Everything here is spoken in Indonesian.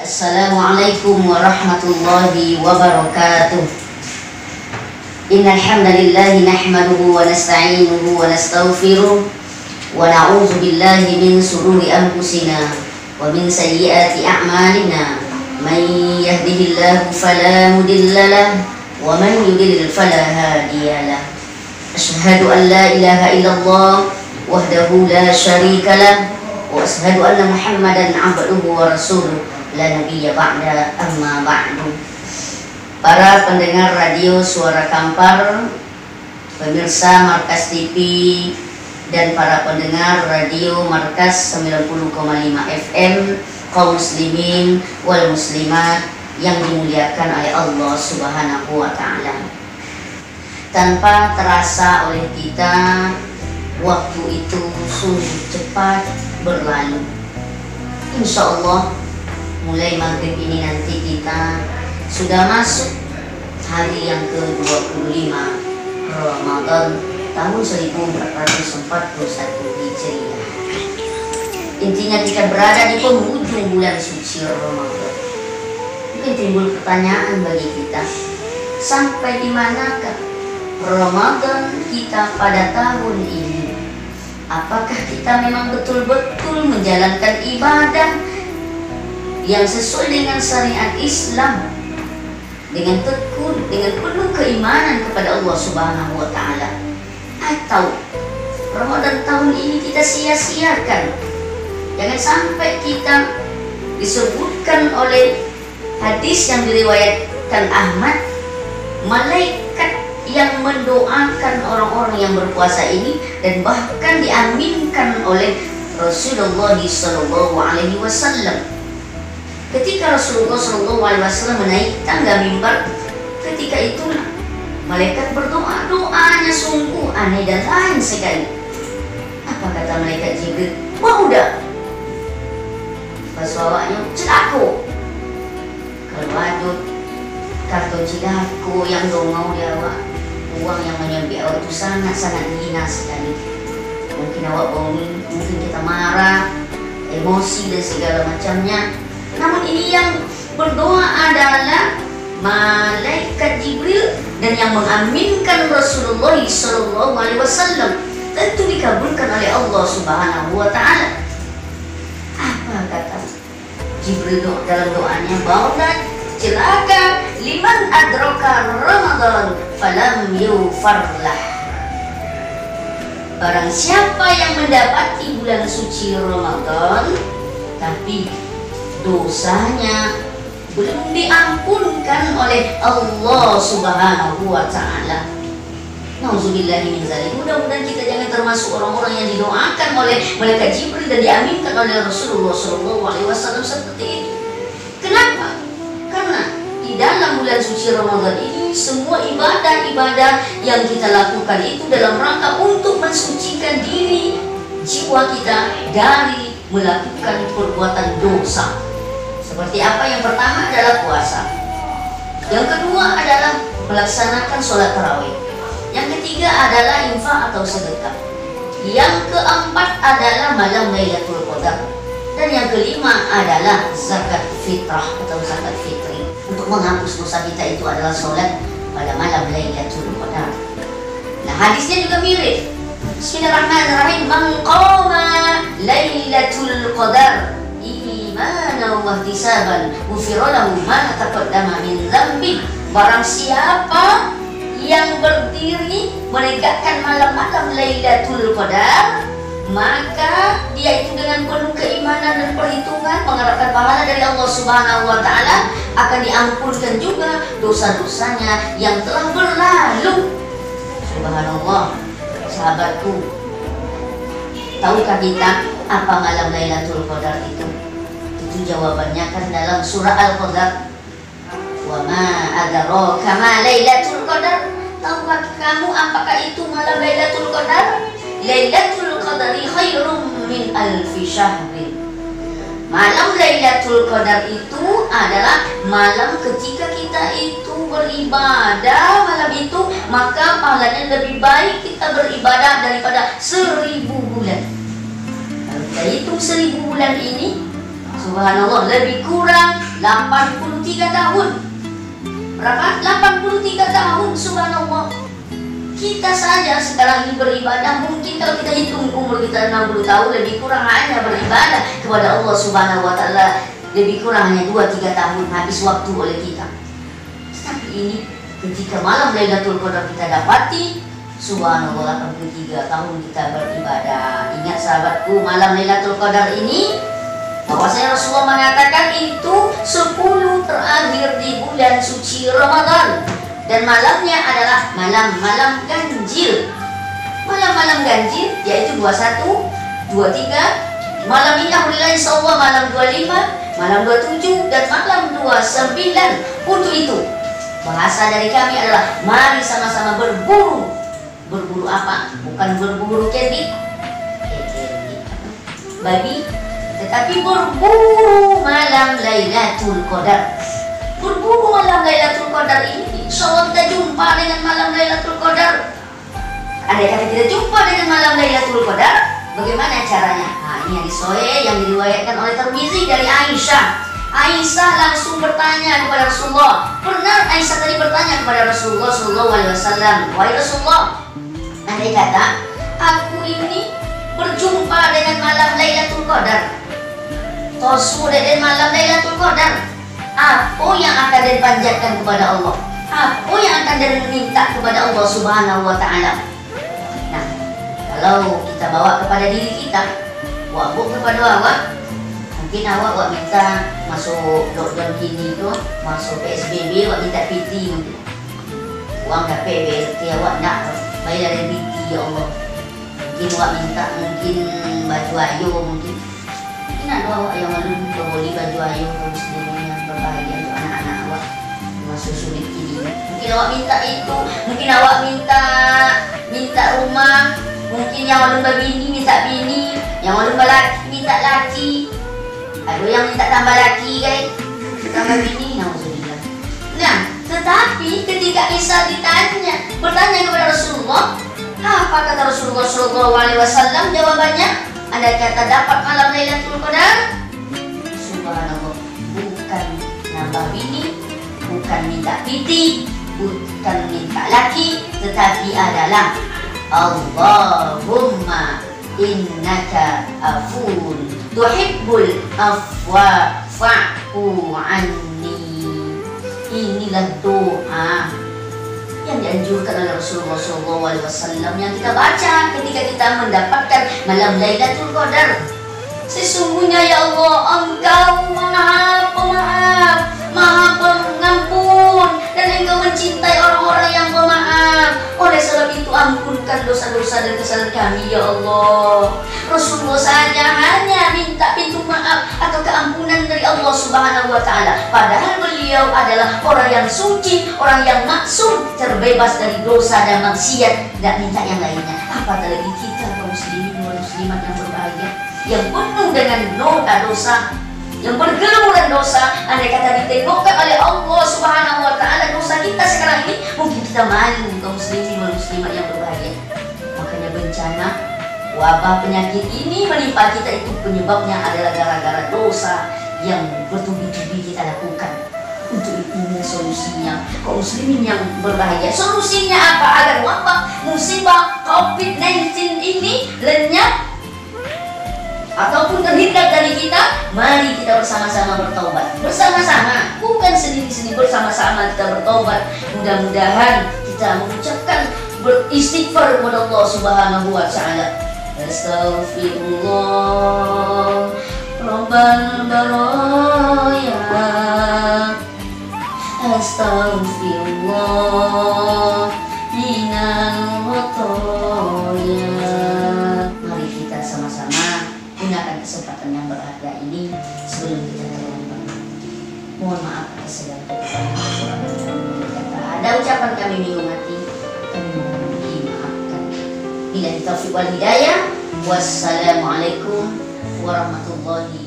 Assalamualaikum warahmatullahi wabarakatuh. Innal hamdalillah nahmaduhu wa nasta'inuhu wa nastaghfiruh wa na'udzu billahi min shururi anfusina wa min sayyiati a'malina. May yahdihillahu fala mudilla lahu wa man yudlil fala hadiya lahu. Asyhadu an la ilaha illallah wahdahu la syarika lahu wa asyhadu anna Muhammadan 'abduhu wa rasuluh la nabiyya ba'da, amma ba'du. Para pendengar radio Suara Kampar, pemirsa Markas TV, dan para pendengar radio Markas 90,5 FM, kaum muslimin wal muslimat yang dimuliakan oleh Allah Subhanahu wa ta'ala. Tanpa terasa oleh kita, waktu itu sungguh cepat berlalu. Insya Allah mulai maghrib ini nanti kita sudah masuk hari yang ke-25 Ramadan tahun 1441 Hijriah. Intinya kita berada di penghujung bulan suci Ramadan. Mungkin timbul pertanyaan bagi kita, sampai di manakah Ramadan kita pada tahun ini? Apakah kita memang betul-betul menjalankan ibadah yang sesuai dengan syariat Islam, dengan tekun, dengan penuh keimanan kepada Allah Subhanahu wa ta'ala? Atau Ramadan tahun ini kita sia-siakan? Jangan sampai kita disebutkan oleh hadis yang diriwayatkan Ahmad, malaikat yang mendoakan orang-orang yang berpuasa ini dan bahkan diaminkan oleh Rasulullah SAW. Ketika Rasulullah SAW menaik tangga mimbar, ketika itulah malaikat berdoa. Doanya sungguh aneh dan lain sekali. Apa kata malaikat Jibril? Mau dah? Pas bawanya celako. Kalau ada kartu cilako yang dongau di awak, uang yang menyambi awak itu sangat-sangat hina sekali. Mungkin awak bohongin, mungkin kita marah, emosi dan segala macamnya. Namun ini yang berdoa adalah malaikat Jibril dan yang mengaminkan Rasulullah SAW. Tentu dikabulkan oleh Allah Subhanahu wa ta'ala. Apa kata Jibril dalam doanya? Bahwa celaka liman adraka Ramadan falam yufarlah. Barang siapa yang mendapati bulan suci Ramadan tapi dosanya belum diampunkan oleh Allah Subhanahu wa ta'ala. Nauzubillahi min dzalik. Mudah-mudahan kita jangan termasuk orang-orang yang didoakan oleh malaikat Jibril dan diaminkan oleh Rasulullah SAW seperti itu. Kenapa? Karena di dalam bulan suci Ramadan ini semua ibadah-ibadah yang kita lakukan itu dalam rangka untuk mensucikan diri, jiwa kita dari melakukan perbuatan dosa. Seperti apa? Yang pertama adalah puasa. Yang kedua adalah melaksanakan sholat tarawih. Yang ketiga adalah infak atau sedekah. Yang keempat adalah malam Lailatul Qadar. Dan yang kelima adalah zakat fitrah atau zakat fitri. Untuk menghapus dosa kita itu adalah sholat pada malam Lailatul Qadar. Nah, hadisnya juga mirip. Bismillahirrahmanirrahim. Man qama Lailatul Qadar imanan wa ihtisaban ghufira lahu ma taqaddama min dzambi. Barang siapa yang berdiri menegakkan malam-malam Lailatul Qadar, maka dia itu dengan penuh keimanan dan perhitungan mengharapkan pahala dari Allah Subhanahu wa ta'ala, akan diampunkan juga dosa-dosanya yang telah berlalu. Subhanallah, sahabatku, tahukah kita apa malam Lailatul Qadar itu? Itu jawabannya kan dalam surah Al-Qadar. Wa ma adraka ma Lailatul Qadar. Tahukah kamu apakah itu malam Lailatul Qadar? Lailatul Qadari khairum min alfi syahrin. Malam Lailatul Qadar itu adalah malam ketika kita itu beribadah malam itu, maka pahalanya lebih baik kita beribadah daripada 1000 bulan. Kalau kita hitung 1000 bulan ini, Subhanallah, lebih kurang 83 tahun. Berapa? 83 tahun, subhanallah. Kita saja sekarang ini beribadah, mungkin kalau kita hitung umur kita 60 tahun, lebih kurang hanya beribadah kepada Allah Subhanahu wa Ta'ala, lebih kurang hanya 2-3 tahun habis waktu oleh kita. Tetapi ini ketika malam Lailatul Qadar kita dapati, subhanallah, 83 tahun kita beribadah. Ingat sahabatku, malam Lailatul Qadar ini bahwasanya Rasulullah mengatakan itu 10 terakhir di bulan suci Ramadan. Dan malamnya adalah malam-malam ganjil. Malam-malam ganjil yaitu 21, 23, malam Inna Insya Allah malam 25, malam 27, dan malam 29. Untuk itu bahasa dari kami adalah mari sama-sama berburu. Berburu apa? Bukan berburu candy, babi, tetapi berburu malam Lailatul Qadar. Berburu malam Lailatul Qadar ini, insya Allah kita jumpa dengan malam Lailatul Qadar. Andai kata kita jumpa dengan malam Lailatul Qadar, bagaimana caranya? Nah, ini hadis sahih yang diriwayatkan oleh Tirmizi dari Aisyah. Aisyah langsung bertanya kepada Rasulullah. Pernah Aisyah tadi bertanya kepada Rasulullah Sallallahu Alaihi Wasallam, wahai Rasulullah, andai kata aku ini berjumpa dengan malam Lailatul Qadar, tosul dengan malam Lailatul Qadar, apa yang akan dipanjatkan kepada Allah? Apa yang akan diminta kepada Allah Subhanahu wa Ta'ala? Nah, kalau kita bawa kepada diri kita, wabuk kepada awak, mungkin awak minta masuk lockdown gini tu, masuk PSBB, awak minta PT mungkin. Uang dapat BLT awak nak bayar dari PT, ya Allah. Mungkin awak minta baju ayu mungkin. Mungkin ada awak yang malu beli baju ayu terus seluruhnya berbahagia untuk anak-anak awak masuk sulit gini. Mungkin awak minta itu, mungkin awak minta rumah, mungkin yang malu bini minta bini, yang malu laki minta laki. Ada yang minta tambah laki guys, tambah bini, nauzubillah. Nah, tetapi ketika Isa bertanya kepada Rasulullah, apa kata Rasulullah Sallallahu Alaihi Wasallam? Jawabannya, andai kata dapat malam Lailatul Qadar, subhanallah, bukan nambah bini, bukan minta piti, bukan minta laki, tetapi adalah Allahumma innaka afun tuhibbul afwa fa'fu anni. Inilah doa yang dianjurkan oleh Rasulullah SAW yang kita baca ketika kita mendapatkan malam Lailatul Qadar. Sesungguhnya ya Allah, Engkau Maha Pemaaf, Maha Pengampun, dan Engkau mencintai orang-orang yang pemaaf. Oleh sebab itu ampunkan dosa-dosa dan kesalahan kami ya Allah. Rasulullah saja hanya minta pintu maaf atau keampunan dari Allah Subhanahu wa Ta'ala, padahal beliau adalah orang yang suci, orang yang maksum, terbebas dari dosa dan maksiat, tidak minta yang lainnya. Apatah lagi kita kaum muslimin dan muslimat yang berbahagia, yang penuh dengan noda dosa, yang bergelumuran dosa. Andai kata ditengokkan oleh Allah Subhanahu wa Ta'ala dosa kita sekarang ini, mungkin kita malu kaum muslimin dan muslimat yang berbahagia. Makanya bencana wabah penyakit ini menimpa kita itu penyebabnya adalah gara-gara dosa yang bertubi-tubi kita lakukan. Untuk itu solusinya kaum muslimin yang berbahagia, solusinya apa agar wabah musibah COVID-19 ini lenyap ataupun terhindar dari kita? Mari kita bersama-sama bertaubat, bersama-sama, bukan sendiri-sendiri, bersama-sama kita bertaubat. Mudah-mudahan kita mengucapkan beristighfar kepada Allah Subhanahu wa Ta'ala. Astaghfirullah Rabbal baraya, Astaghfirullah minal khotoya. Mari kita sama-sama gunakan kesempatan yang berharga ini sebelum kita terlambat. Mohon maaf atas segala kekurangan kata. Ada ucapan kami minum hati, kami mohon dimaafkan. Bila taufiq wal hidayah. Wassalamualaikum warahmatullahi